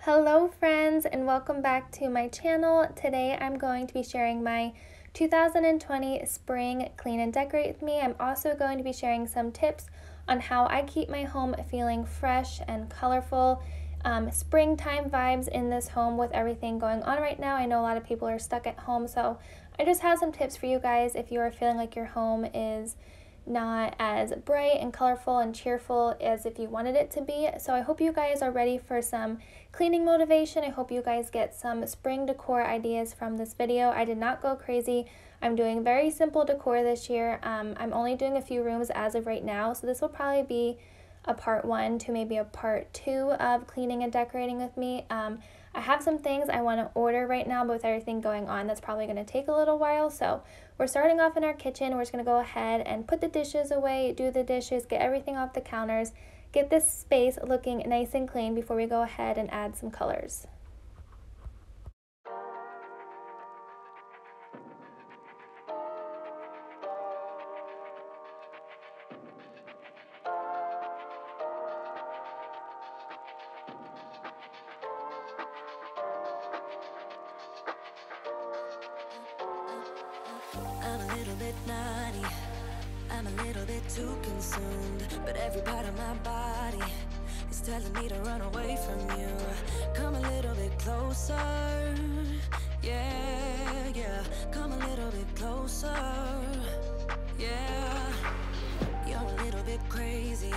Hello friends, and welcome back to my channel. Today I'm going to be sharing my 2020 spring clean and decorate with me. I'm also going to be sharing some tips on how I keep my home feeling fresh and colorful. Springtime vibes in this home with everything going on right now. I know a lot of people are stuck at home, so I just have some tips for you guys if you are feeling like your home is not as bright and colorful and cheerful as if you wanted it to be. So I hope you guys are ready for some cleaning motivation. I hope you guys get some spring decor ideas from this video. I did not go crazy. I'm doing very simple decor this year. I'm only doing a few rooms as of right now, so this will probably be a part 1 to maybe a part 2 of cleaning and decorating with me. I have some things I want to order right now, but with everything going on, that's probably going to take a little while. So we're starting off in our kitchen. We're just going to go ahead and put the dishes away, do the dishes, get everything off the counters, get this space looking nice and clean before we go ahead and add some colors. I'm a little bit naughty, I'm a little bit too consumed, but every part of my body is telling me to run away from you. Come a little bit closer, yeah, come a little bit closer, yeah, you're a little bit crazy.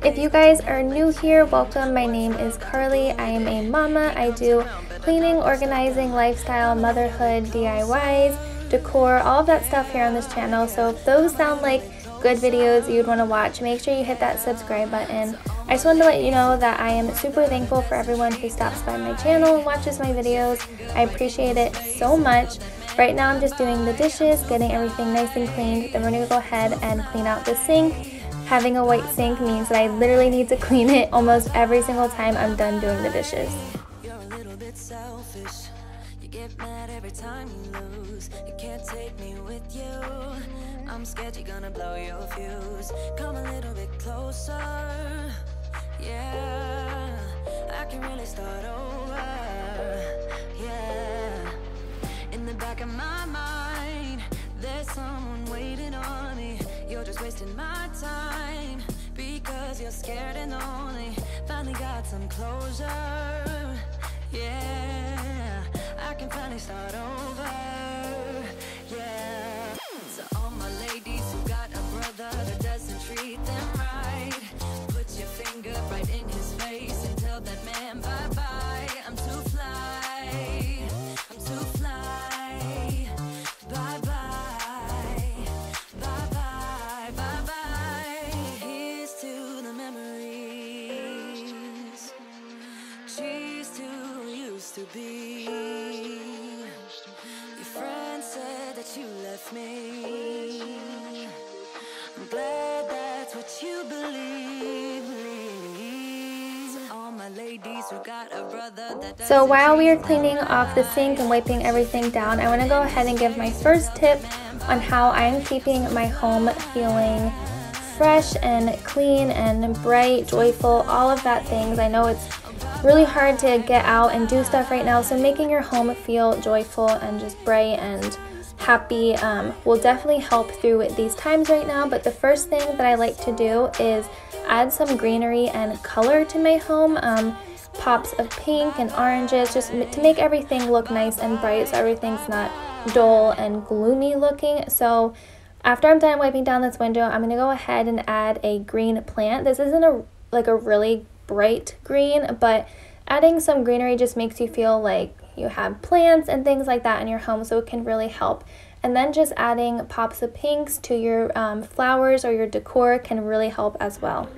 If you guys are new here, welcome. My name is Carly. I am a mama. I do cleaning, organizing, lifestyle, motherhood, DIYs, decor, all of that stuff here on this channel. So if those sound like good videos you'd want to watch, make sure you hit that subscribe button. I just wanted to let you know that I am super thankful for everyone who stops by my channel and watches my videos. I appreciate it so much. Right now I'm just doing the dishes, getting everything nice and cleaned. Then we're going to go ahead and clean out the sink. Having a white sink means that I literally need to clean it almost every single time I'm done doing the dishes. You're a little bit selfish. You get mad every time you lose. You can't take me with you. I'm scared you're gonna blow your fuse. Come a little bit closer. Yeah, I can really start over. Yeah, in the back of my mind, there's someone waiting on me. You're just wasting my time because you're scared and lonely. Finally got some closure. Yeah, I can finally start over. Yeah, so all my ladies who got a brother that doesn't treat them right, put your finger right in his face and tell that man bye-bye. I'm too fly, I'm too fly. Bye-bye. To be your friend said that you left me. I'm glad that's what you believe. All my ladies who got a brother that So while we are cleaning off the sink and wiping everything down, I want to go ahead and give my first tip on how I'm keeping my home feeling fresh and clean and bright, joyful, all of that things. I know it's really hard to get out and do stuff right now, so making your home feel joyful and just bright and happy will definitely help through these times right now. But the first thing that I like to do is add some greenery and color to my home. Pops of pink and oranges, just to make everything look nice and bright so everything's not dull and gloomy looking. So after I'm done wiping down this window, I'm going to go ahead and add a green plant. This isn't a really bright green, but adding some greenery just makes you feel like you have plants and things like that in your home, so it can really help. And then just adding pops of pinks to your flowers or your decor can really help as well.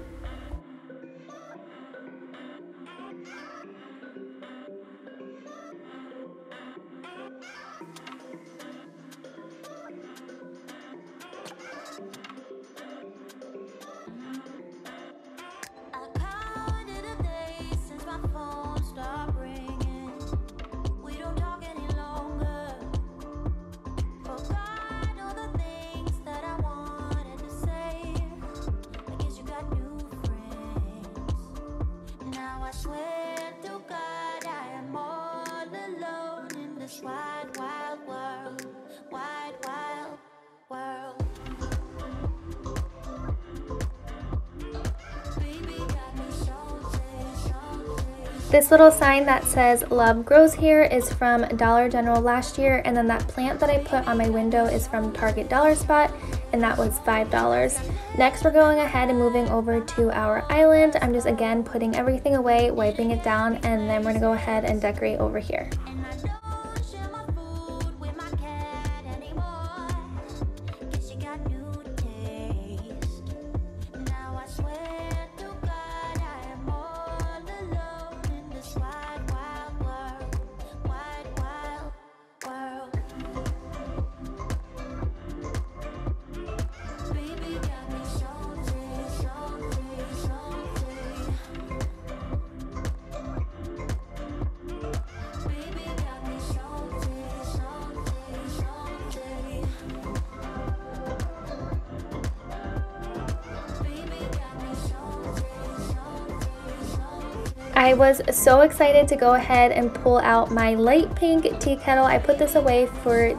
Forgot all the things that I wanted to say. I guess you got new wide, wild world, wide, wild world. Baby got me something. This little sign that says Love Grows Here is from Dollar General last year, and then that plant that I put on my window is from Target Dollar Spot, and that was $5. Next, we're going ahead and moving over to our island. I'm just again putting everything away, wiping it down, and then we're gonna go ahead and decorate over here. And I don't share my food with my cat anymore. Guess she got new taste. Now I swear to God I am all alone in this wide, wild world, wide, wild world. Baby got me something, something, something. Baby got me something, something, something. Baby got me something, something, something. I was so excited to go ahead and pull out my light pink tea kettle. I put this away for I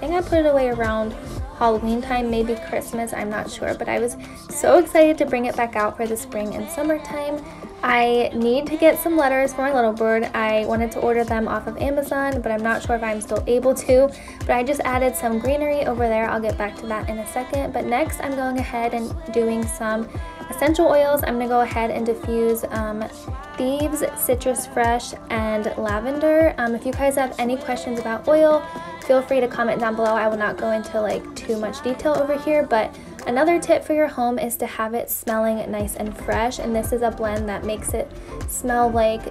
think I put it away around Halloween time, maybe Christmas, I'm not sure, but I was so excited to bring it back out for the spring and summertime. I need to get some letters for my little bird. I wanted to order them off of Amazon, but I'm not sure if I'm still able to. But I just added some greenery over there. I'll get back to that in a second. But next, I'm going ahead and doing some essential oils. I'm going to go ahead and diffuse Thieves, Citrus Fresh, and Lavender. If you guys have any questions about oil, feel free to comment down below. I will not go into like too much detail over here, but another tip for your home is to have it smelling nice and fresh, and this is a blend that makes it smell like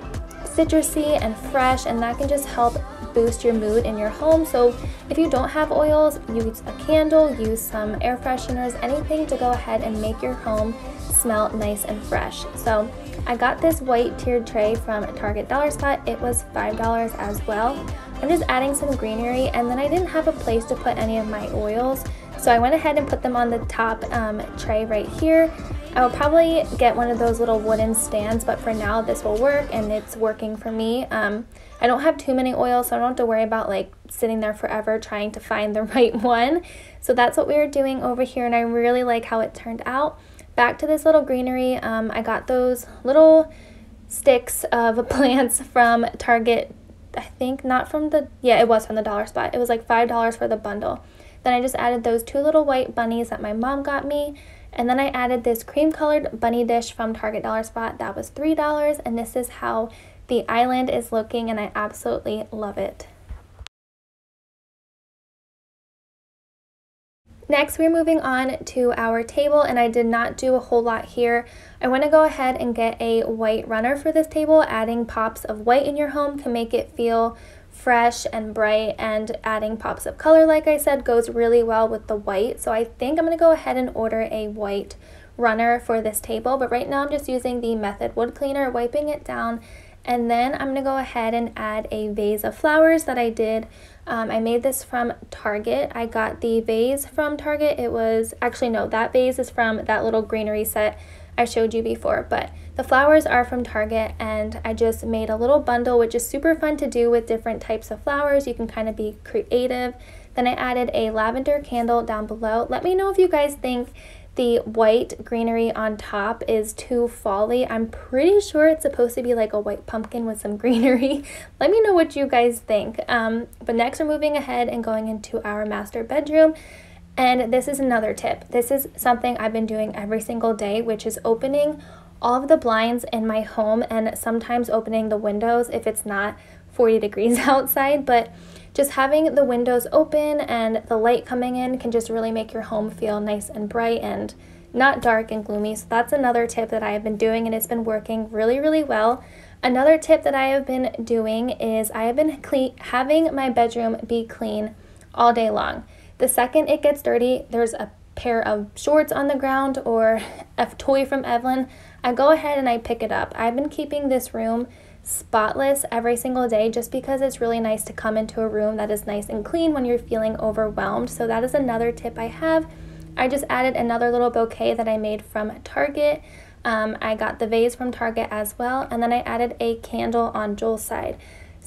citrusy and fresh, and that can just help boost your mood in your home. So if you don't have oils, use a candle, use some air fresheners, anything to go ahead and make your home smell nice and fresh. So I got this white tiered tray from Target Dollar Spot. It was $5 as well. I'm just adding some greenery, and then I didn't have a place to put any of my oils, so I went ahead and put them on the top tray right here. I will probably get one of those little wooden stands, but for now this will work, and it's working for me. I don't have too many oils, so I don't have to worry about like sitting there forever trying to find the right one. So that's what we were doing over here, and I really like how it turned out. Back to this little greenery, I got those little sticks of plants from Target. I think not from the, yeah, it was from the Dollar Spot. It was like $5 for the bundle. Then I just added those two little white bunnies that my mom got me. And then I added this cream colored bunny dish from Target Dollar Spot. That was $3. And this is how the island is looking, and I absolutely love it. Next, we're moving on to our table, and I did not do a whole lot here. I want to go ahead and get a white runner for this table. Adding pops of white in your home can make it feel fresh and bright, and adding pops of color, like I said, goes really well with the white. So I think I'm going to go ahead and order a white runner for this table, but right now I'm just using the Method wood cleaner, wiping it down, and then I'm going to go ahead and add a vase of flowers that I did. I made this from Target. I got the vase from Target. It was, actually no, that vase is from that little greenery set I showed you before, but the flowers are from Target, and I just made a little bundle, which is super fun to do with different types of flowers. You can kind of be creative. Then I added a lavender candle down below. Let me know if you guys think the white greenery on top is too fall-y. I'm pretty sure it's supposed to be like a white pumpkin with some greenery. Let me know what you guys think. But next we're moving ahead and going into our master bedroom. And this is another tip. This is something I've been doing every single day, which is opening all of the blinds in my home, and sometimes opening the windows if it's not 40 degrees outside. But just having the windows open and the light coming in can just really make your home feel nice and bright and not dark and gloomy. So that's another tip that I have been doing, and it's been working really, really well. Another tip that I have been doing is I have been having my bedroom be clean all day long. The second it gets dirty, there's a pair of shorts on the ground or a toy from Evelyn, I go ahead and I pick it up. I've been keeping this room spotless every single day just because it's really nice to come into a room that is nice and clean when you're feeling overwhelmed. So that is another tip I have. I just added another little bouquet that I made from Target. I got the vase from Target as well, and then I added a candle on Joel's side.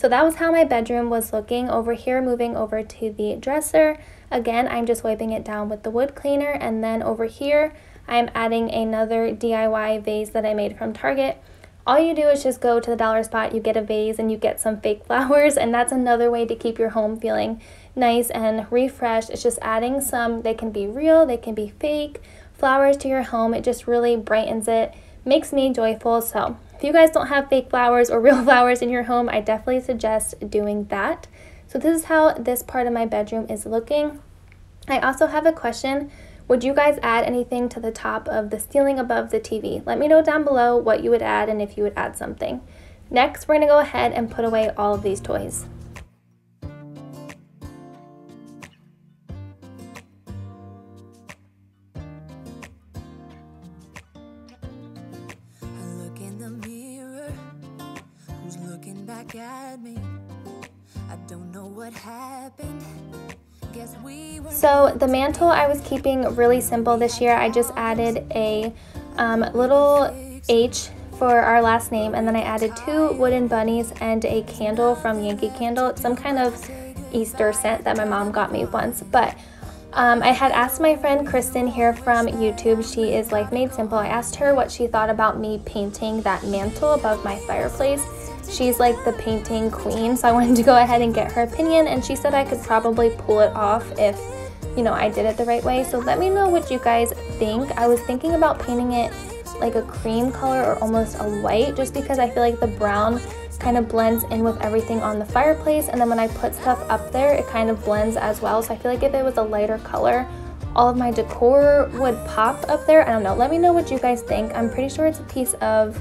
So that was how my bedroom was looking. Over here, moving over to the dresser. Again, I'm just wiping it down with the wood cleaner, and then over here, I'm adding another DIY vase that I made from Target. All you do is just go to the dollar spot, you get a vase, and you get some fake flowers, and that's another way to keep your home feeling nice and refreshed. It's just adding some, they can be real, they can be fake, flowers to your home. It just really brightens it, makes me joyful. So if you guys don't have fake flowers or real flowers in your home, I definitely suggest doing that. So this is how this part of my bedroom is looking. I also have a question. Would you guys add anything to the top of the ceiling above the TV? Let me know down below what you would add and if you would add something. Next, we're gonna go ahead and put away all of these toys. I look in the mirror, who's looking back at me? I don't know what happened. So the mantle I was keeping really simple this year. I just added a little H for our last name, and then I added 2 wooden bunnies and a candle from Yankee Candle. It's some kind of Easter scent that my mom got me once. But I had asked my friend Kristen here from YouTube, she is Life Made Simple. I asked her what she thought about me painting that mantle above my fireplace. She's like the painting queen, so I wanted to go ahead and get her opinion, and she said I could probably pull it off if, you know, I did it the right way. So let me know what you guys think. I was thinking about painting it like a cream color or almost a white, just because I feel like the brown kind of blends in with everything on the fireplace, and then when I put stuff up there, it kind of blends as well. So I feel like if it was a lighter color, all of my decor would pop up there. I don't know. Let me know what you guys think. I'm pretty sure it's a piece of,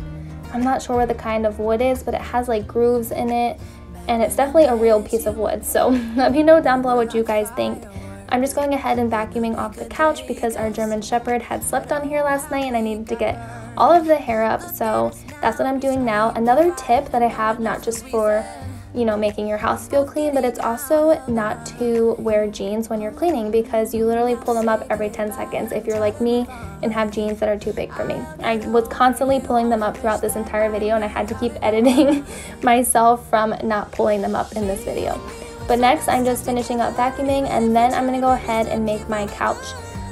I'm not sure what the kind of wood is, but it has like grooves in it, and it's definitely a real piece of wood. So let me know down below what you guys think. I'm just going ahead and vacuuming off the couch because our German Shepherd had slept on here last night and I needed to get all of the hair up. So that's what I'm doing now. Another tip that I have, not just for, you know, making your house feel clean, but it's also not to wear jeans when you're cleaning, because you literally pull them up every 10 seconds if you're like me and have jeans that are too big for me. I was constantly pulling them up throughout this entire video, and I had to keep editing myself from not pulling them up in this video. But next, I'm just finishing up vacuuming, and then I'm gonna go ahead and make my couch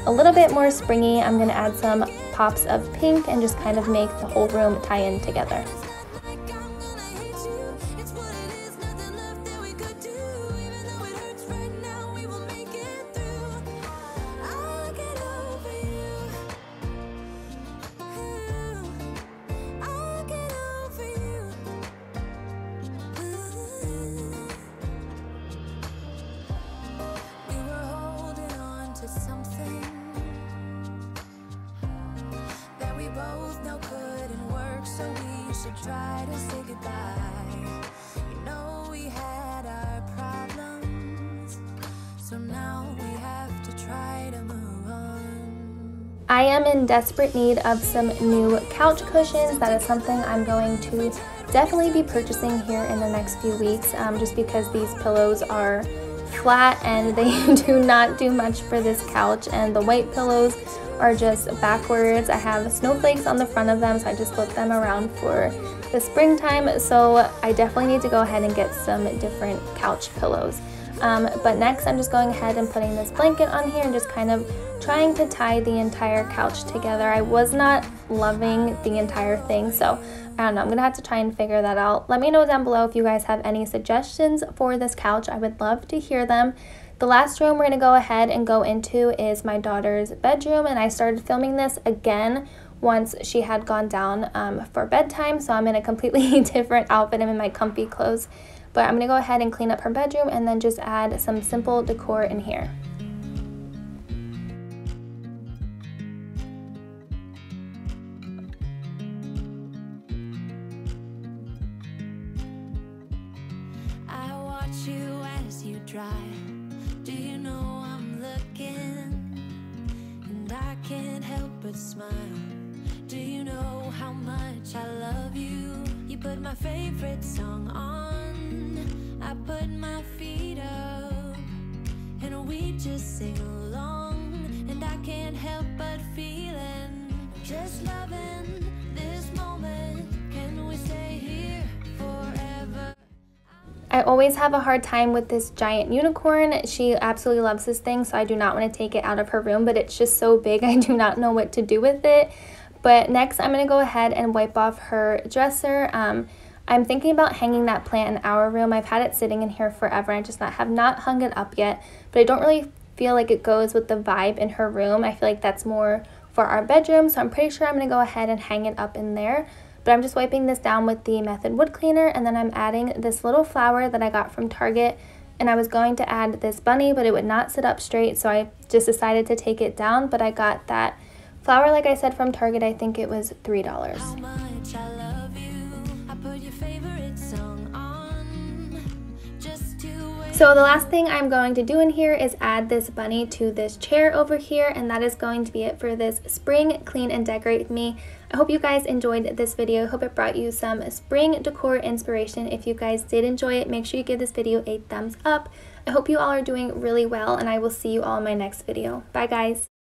a little bit more springy. I'm gonna add some pops of pink and just kind of make the whole room tie in together. Try to say goodbye. You know we had our problems, so now we have to try to move on. I am in desperate need of some new couch cushions. That is something I'm going to definitely be purchasing here in the next few weeks, just because these pillows are flat and they do not do much for this couch, and the white pillows are just backwards. I have snowflakes on the front of them, so I just flip them around for the springtime. So I definitely need to go ahead and get some different couch pillows. But next, I'm just going ahead and putting this blanket on here and just kind of trying to tie the entire couch together. I was not loving the entire thing, so I don't know. I'm gonna have to try and figure that out. Let me know down below if you guys have any suggestions for this couch. I would love to hear them. The last room we're going to go ahead and go into is my daughter's bedroom, and I started filming this again once she had gone down for bedtime, so I'm in a completely different outfit. I'm in my comfy clothes, but I'm going to go ahead and clean up her bedroom and then just add some simple decor in here. I watch you as you drive. Do you know I'm looking, and I can't help but smile? Do you know how much I love you? You put my favorite song on, I put my feet up, and we just sing along, and I can't help but feeling, just loving this moment. Can we stay here forever? I always have a hard time with this giant unicorn. She absolutely loves this thing, so I do not want to take it out of her room, but it's just so big I do not know what to do with it. But next I'm going to go ahead and wipe off her dresser. I'm thinking about hanging that plant in our room. I've had it sitting in here forever. I just have not hung it up yet, but I don't really feel like it goes with the vibe in her room. I feel like that's more for our bedroom, so I'm pretty sure I'm going to go ahead and hang it up in there. But I'm just wiping this down with the Method wood cleaner, and then I'm adding this little flower that I got from Target, and I was going to add this bunny, but it would not sit up straight, so I just decided to take it down. But I got that flower, like I said, from Target. I think it was $3. How much I love you. I put your favorite song on just to wait. So the last thing I'm going to do in here is add this bunny to this chair over here, and that is going to be it for this spring clean and decorate with me. I hope you guys enjoyed this video. I hope it brought you some spring decor inspiration. If you guys did enjoy it, make sure you give this video a thumbs up. I hope you all are doing really well, and I will see you all in my next video. Bye guys.